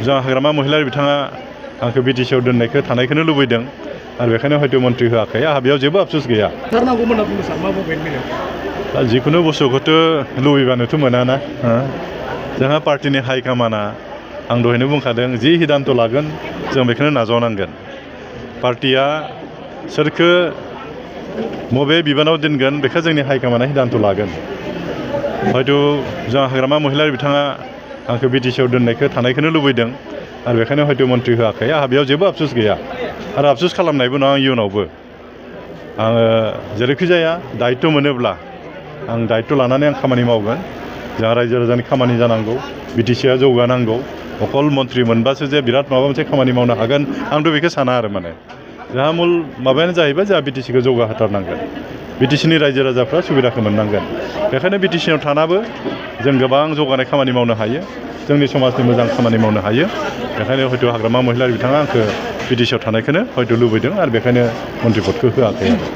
जों हाग्रामा महिलारि बिथाङा आंखौ बिटिसिआव दोननायखौ थानायखौनो लुबैदों आरो बेखायनो हयथ' मन्त्रि होआखै आंहा बेयाव जेबो आफसुस गैया। थारनांगौमोन होनना बुंनो सार मा बुंगोन बेनो? दा जिखुनु बुस्थुखौथ' लुबैबानोथ' मोनाना जोंहा पार्टिनि हाइकामाना आं दहायनो बुंखादों जि हिदान्त लागोन जों बेखौनो नाजावनांगोन। पार्टिया सोरखो बबे बिबानाव दोनगोन बेखौ जोंनि हाइकामाना हिदान्त लागोन। हयथ' जों हाग्रामा महिलारि बिथाङा आंखौ बिटिसिआव दोननायखौ थानायखौनो लुबैदों आरो बेखायनो हयथ' मन्त्रि होआखै आंहा बेयाव जेबो आफसुस गैया आरो आफसुस खालामनायबो नङा इयुनावबो। आङो जेरैखि जाया दायित्व मोनोब्ला आं दायित्व लानानै आं खामानि मावगोन। जोंहा रायजो राजानि खामानि जानांगौ, बिटिसिआ जौगानांगौ। अकल मन्त्रि मोनबासो जे बिराद माबा मोनसे खामानि मावनो हागोन आंथ' बेखौ साना आरो जोंहा मुल माबायानो जाहैबाय जोंहा बिटिसिखौ जौगाहोथारनांगोन। बिटिसिनि रायजो राजाफ्रा सुबिदाखौ मोननांगोन। बेखायनो बिटिसिआव थानाबो जों गोबां जौगानाय खामानि मावनो हायो, जोंनि समाजनि मोजां खामानि मावनो हायो। बेखायनो हयथ' हाग्रामा महिलारि बिथाङा आंखौ बिटिसिआव थानायखौनो हयथ' लुबैदों आरो बेखायनो मन्त्रि पदखौ होआखै आरो।